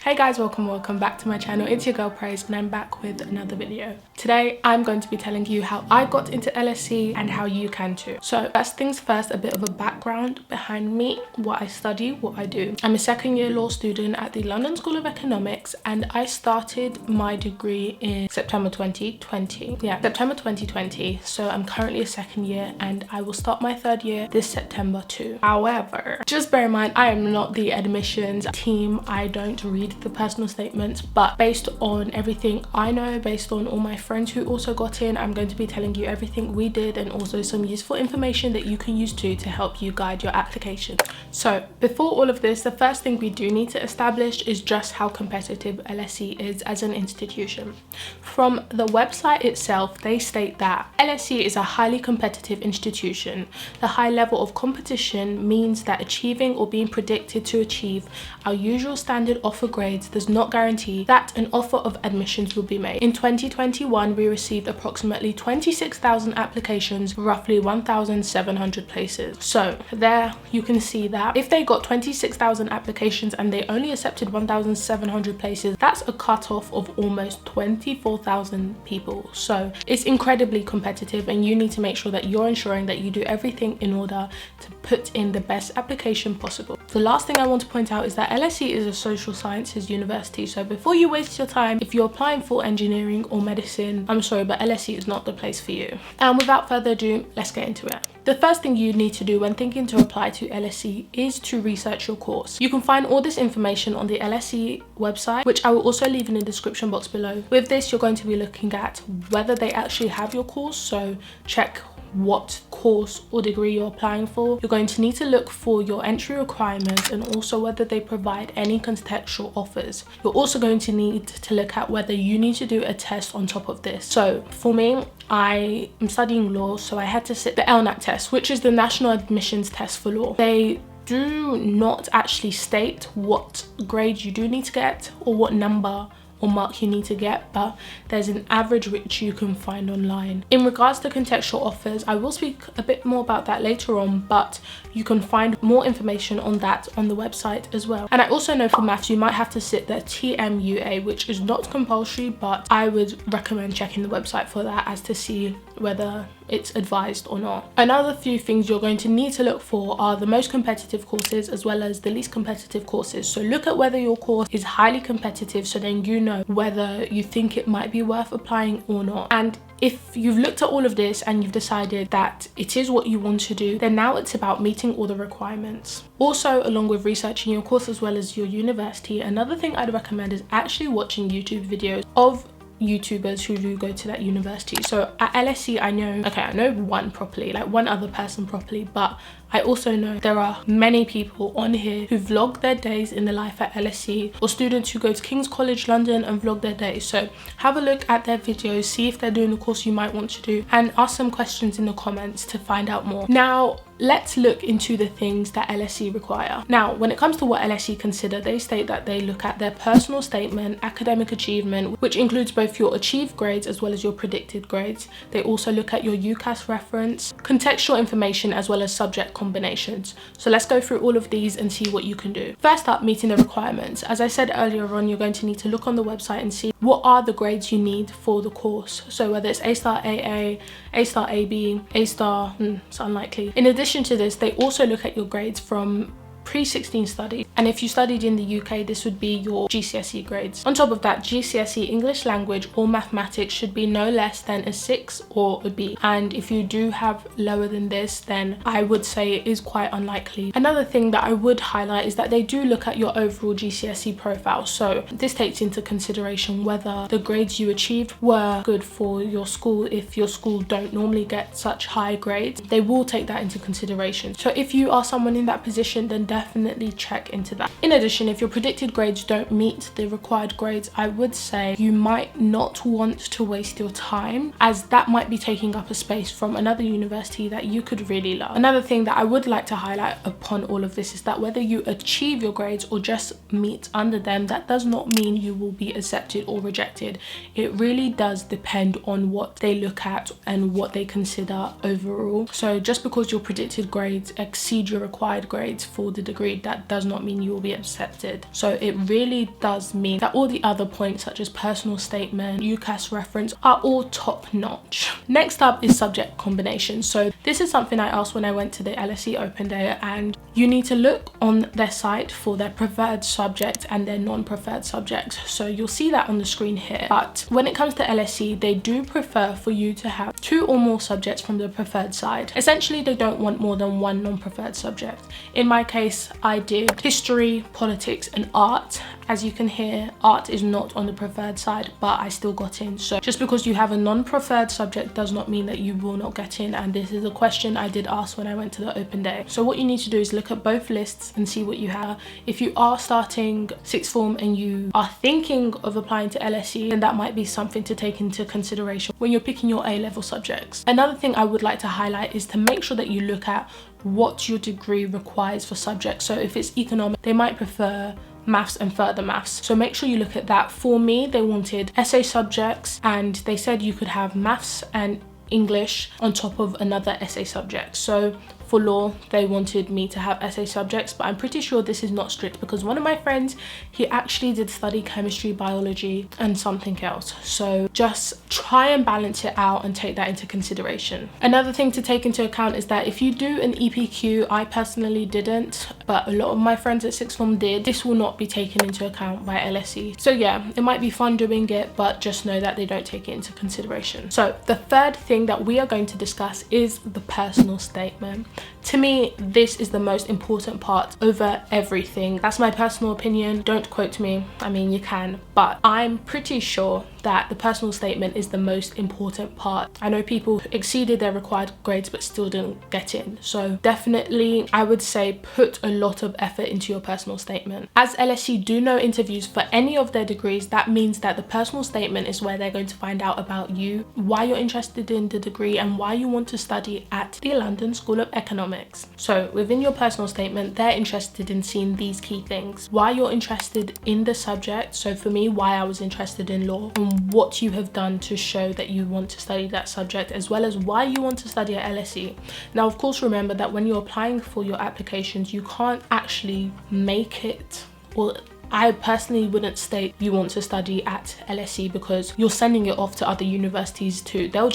Hey guys, welcome back to my channel. It's your girl Praise and I'm back with another video. Today I'm going to be telling you how I got into LSE and how you can too. So first things first, a bit of a background behind me, what I study, what I do. I'm a second year law student at the London School of Economics and I started my degree in September 2020. Yeah, September 2020. So I'm currently a second year and I will start my third year this September too. However, just bear in mind, I am not the admissions team. I don't read the personal statements, but based on everything I know, based on all my friends who also got in, I'm going to be telling you everything we did and also some useful information that you can use too to help you guide your application. So before all of this, the first thing we do need to establish is just how competitive LSE is as an institution. From the website itself, they state that LSE is a highly competitive institution. The high level of competition means that achieving or being predicted to achieve our usual standard offer grades does not guarantee that an offer of admissions will be made. In 2021, we received approximately 26,000 applications, roughly 1,700 places. So there you can see that if they got 26,000 applications and they only accepted 1,700 places, that's a cutoff of almost 24,000 people. So it's incredibly competitive and you need to make sure that you're ensuring that you do everything in order to put in the best application possible. The last thing I want to point out is that LSE is a social sciences university, so before you waste your time, if you're applying for engineering or medicine, I'm sorry, but LSE is not the place for you. And without further ado, let's get into it. The first thing you need to do when thinking to apply to LSE is to research your course. You can find all this information on the LSE website, which I will also leave in the description box below. With this, you're going to be looking at whether they actually have your course, so check what course or degree you're applying for. You're going to need to look for your entry requirements and also whether they provide any contextual offers. You're also going to need to look at whether you need to do a test on top of this. So for me, I am studying law, so I had to sit the LNAT test, which is the National Admissions Test for Law. They do not actually state what grade you do need to get or what number or mark you need to get, but there's an average which you can find online. In regards to contextual offers, I will speak a bit more about that later on, but you can find more information on that on the website as well. And I also know for maths you might have to sit the TMUA, which is not compulsory, but I would recommend checking the website for that as to see whether it's advised or not. Another few things you're going to need to look for are the most competitive courses as well as the least competitive courses. So look at whether your course is highly competitive, so then you know whether you think it might be worth applying or not. And if you've looked at all of this and you've decided that it is what you want to do, then now it's about meeting all the requirements. Also, along with researching your course as well as your university, another thing I'd recommend is actually watching YouTube videos of YouTubers who do go to that university. So at LSE, I know one other person properly, but I also know there are many people on here who vlog their days in the life at LSE, or students who go to King's College London and vlog their days. So have a look at their videos, see if they're doing the course you might want to do, and ask some questions in the comments to find out more. Now, let's look into the things that LSE require. Now, when it comes to what LSE consider, they state that they look at their personal statement, academic achievement, which includes both your achieved grades as well as your predicted grades. They also look at your UCAS reference, contextual information, as well as subject combinations. So let's go through all of these and see what you can do. First up, meeting the requirements. As I said earlier on, you're going to need to look on the website and see what are the grades you need for the course. So whether it's A-star AA, A-star AB, A-star, it's unlikely. In addition to this, they also look at your grades from pre-16 study, and if you studied in the UK, this would be your GCSE grades. On top of that, GCSE English language or mathematics should be no less than a 6 or a B, and if you do have lower than this, then I would say it is quite unlikely. Another thing that I would highlight is that they do look at your overall GCSE profile, so this takes into consideration whether the grades you achieved were good for your school. If your school don't normally get such high grades, they will take that into consideration. So if you are someone in that position, then definitely check into that. In addition, if your predicted grades don't meet the required grades, I would say you might not want to waste your time, as that might be taking up a space from another university that you could really love. Another thing that I would like to highlight upon all of this is that whether you achieve your grades or just meet under them, that does not mean you will be accepted or rejected. It really does depend on what they look at and what they consider overall. So just because your predicted grades exceed your required grades for the degree, that does not mean you will be accepted. So it really does mean that all the other points such as personal statement, UCAS reference are all top notch. Next up is subject combinations. So this is something I asked when I went to the LSE Open Day, and you need to look on their site for their preferred subject and their non-preferred subjects. So you'll see that on the screen here. But when it comes to LSE, they do prefer for you to have 2 or more subjects from the preferred side. Essentially, they don't want more than 1 non-preferred subject. In my case, I did history, politics and art. As you can hear, art is not on the preferred side, but I still got in. So just because you have a non-preferred subject does not mean that you will not get in, and this is a question I did ask when I went to the open day. So what you need to do is look at both lists and see what you have. If you are starting sixth form and you are thinking of applying to LSE, then that might be something to take into consideration when you're picking your A-level subjects. Another thing I would like to highlight is to make sure that you look at what your degree requires for subjects. So if it's economics, they might prefer maths and further maths, so make sure you look at that. For me, they wanted essay subjects, and they said you could have maths and English on top of another essay subject. So for law, they wanted me to have essay subjects, but I'm pretty sure this is not strict because one of my friends, he actually did study chemistry, biology and something else. So just try and balance it out and take that into consideration. Another thing to take into account is that if you do an EPQ, I personally didn't, but a lot of my friends at sixth form did, this will not be taken into account by LSE. So yeah, it might be fun doing it, but just know that they don't take it into consideration. So the third thing that we are going to discuss is the personal statement. To me, this is the most important part over everything. That's my personal opinion. Don't quote me. I mean, you can, but I'm pretty sure that the personal statement is the most important part. I know people exceeded their required grades but still didn't get in. So definitely, I would say put a lot of effort into your personal statement. As LSE do no interviews for any of their degrees, that means that the personal statement is where they're going to find out about you, why you're interested in the degree and why you want to study at the London School of Economics. So within your personal statement, they're interested in seeing these key things: why you're interested in the subject. So for me, why I was interested in law, and what you have done to show that you want to study that subject, as well as why you want to study at LSE. Now, of course, remember that when you're applying for your applications, you can't actually make it, or I personally wouldn't state you want to study at LSE because you're sending it off to other universities too. They'll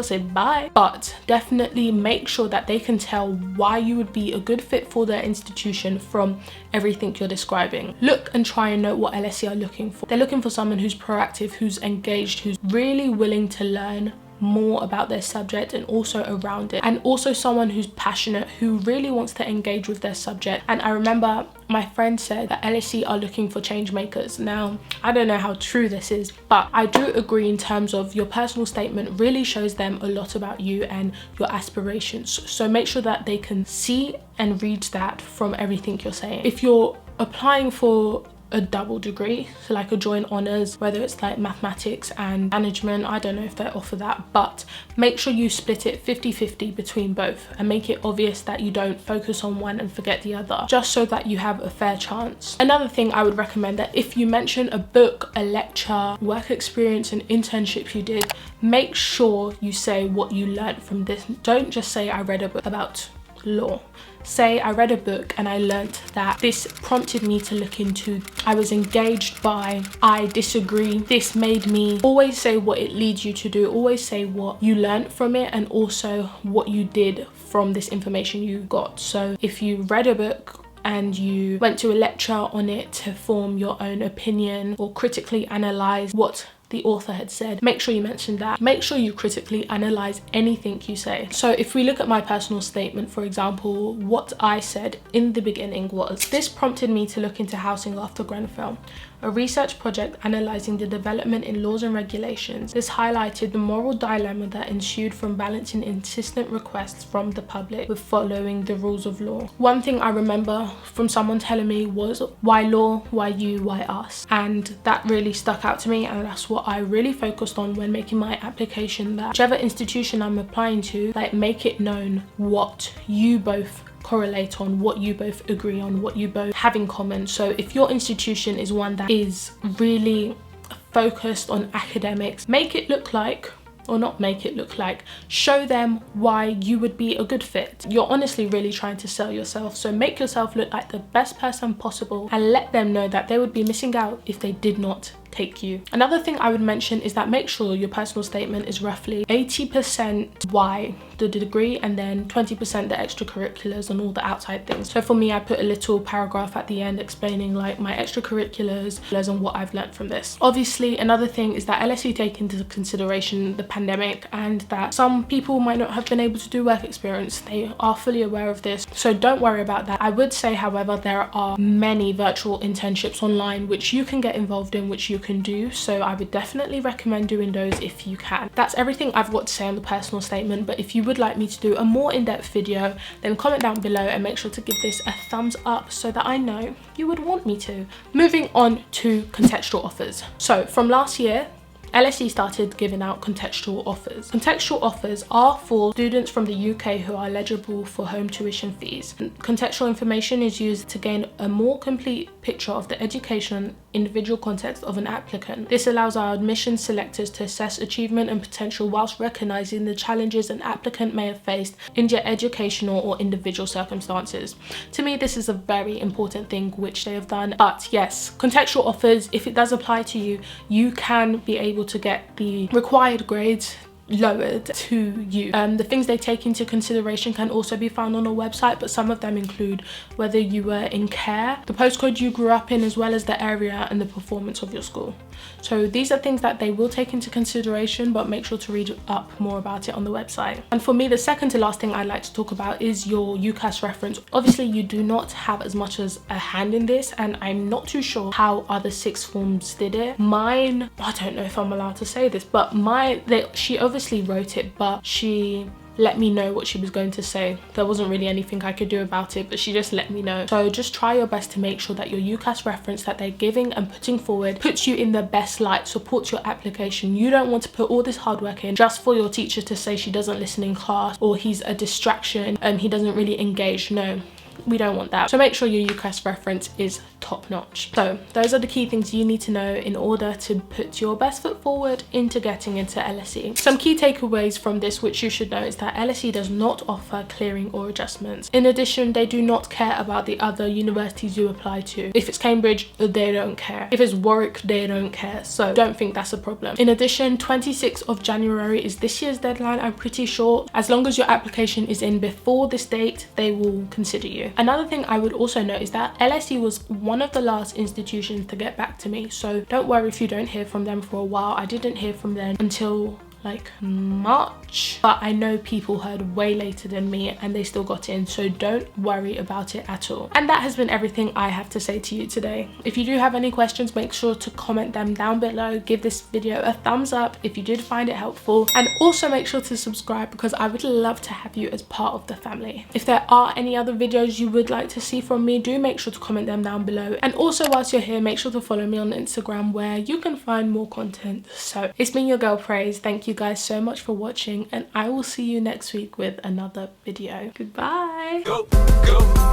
say bye. But definitely make sure that they can tell why you would be a good fit for their institution from everything you're describing. Look and try and know what LSE are looking for. They're looking for someone who's proactive, who's engaged, who's really willing to learn more about their subject and also around it, and also someone who's passionate, who really wants to engage with their subject. And I remember my friend said that LSE are looking for change makers. Now, I don't know how true this is, but I do agree in terms of your personal statement really shows them a lot about you and your aspirations. So make sure that they can see and read that from everything you're saying. If you're applying for a double degree, so like a joint honours, whether it's like mathematics and management, I don't know if they offer that, but make sure you split it 50-50 between both and make it obvious that you don't focus on one and forget the other, just so that you have a fair chance. Another thing I would recommend, that if you mention a book, a lecture, work experience, an internship you did, make sure you say what you learned from this. Don't just say I read a book about law. Say I read a book and I learnt that this prompted me to look into, I was engaged by, I disagree, this made me. Always say what it leads you to do. Always say what you learnt from it and also what you did from this information you got. So if you read a book and you went to a lecture on it to form your own opinion or critically analyze what the author had said, make sure you mention that. Make sure you critically analyze anything you say. So if we look at my personal statement, for example, what I said in the beginning was, this prompted me to look into housing after Grenfell, a research project analysing the development in laws and regulations. This highlighted the moral dilemma that ensued from balancing insistent requests from the public with following the rules of law. One thing I remember from someone telling me was, why law, why you, why us? And that really stuck out to me, and that's what I really focused on when making my application, that whichever institution I'm applying to, like, make it known what you both correlate on, what you both agree on, what you both have in common. So if your institution is one that is really focused on academics, make it look like or not make it look like, show them why you would be a good fit. You're honestly really trying to sell yourself, so make yourself look like the best person possible and let them know that they would be missing out if they did not take you. Another thing I would mention is that make sure your personal statement is roughly 80% why, the degree, and then 20% the extracurriculars and all the outside things. So for me, I put a little paragraph at the end explaining like my extracurriculars and what I've learned from this. Obviously, another thing is that LSE take into consideration the pandemic and that some people might not have been able to do work experience. They are fully aware of this, so don't worry about that. I would say, however, there are many virtual internships online which you can get involved in, which you can do, so I would definitely recommend doing those if you can. That's everything I've got to say on the personal statement, but if you would like me to do a more in-depth video, then comment down below and make sure to give this a thumbs up so that I know you would want me to. Moving on to contextual offers. So from last year, LSE started giving out contextual offers. Contextual offers are for students from the UK who are eligible for home tuition fees. Contextual information is used to gain a more complete picture of the education individual context of an applicant. This allows our admissions selectors to assess achievement and potential whilst recognising the challenges an applicant may have faced in their educational or individual circumstances. To me, this is a very important thing which they have done. But yes, contextual offers, if it does apply to you, you can be able to get the required grades lowered to you. The things they take into consideration can also be found on a website, but some of them include whether you were in care, the postcode you grew up in, as well as the area and the performance of your school. So these are things that they will take into consideration, but make sure to read up more about it on the website. And for me, the second to last thing I'd like to talk about is your UCAS reference. Obviously, you do not have as much as a hand in this, and I'm not too sure how other sixth forms did it. Mine, I don't know if I'm allowed to say this, but she obviously wrote it, but she let me know what she was going to say. There wasn't really anything I could do about it, but she just let me know. So just try your best to make sure that your UCAS reference that they're giving and putting forward puts you in the best light, supports your application. You don't want to put all this hard work in just for your teacher to say she doesn't listen in class, or he's a distraction and he doesn't really engage. No, we don't want that. So make sure your UCAS reference is top notch. So those are the key things you need to know in order to put your best foot forward into getting into LSE. Some key takeaways from this which you should know is that LSE does not offer clearing or adjustments. In addition, they do not care about the other universities you apply to. If it's Cambridge, they don't care. If it's Warwick, they don't care. So don't think that's a problem. In addition, 26th of January is this year's deadline, I'm pretty sure. As long as your application is in before this date, they will consider you. Another thing I would also note is that LSE was one of the last institutions to get back to me, so don't worry if you don't hear from them for a while. I didn't hear from them until like March, but I know people heard way later than me and they still got in, so don't worry about it at all. And that has been everything I have to say to you today. If you do have any questions, make sure to comment them down below. Give this video a thumbs up if you did find it helpful, and also make sure to subscribe because I would love to have you as part of the family. If there are any other videos you would like to see from me, do make sure to comment them down below. And also, whilst you're here, make sure to follow me on Instagram where you can find more content. So it's been your girl Praise. Thank you guys so much for watching, and I will see you next week with another video. Goodbye. Go, go.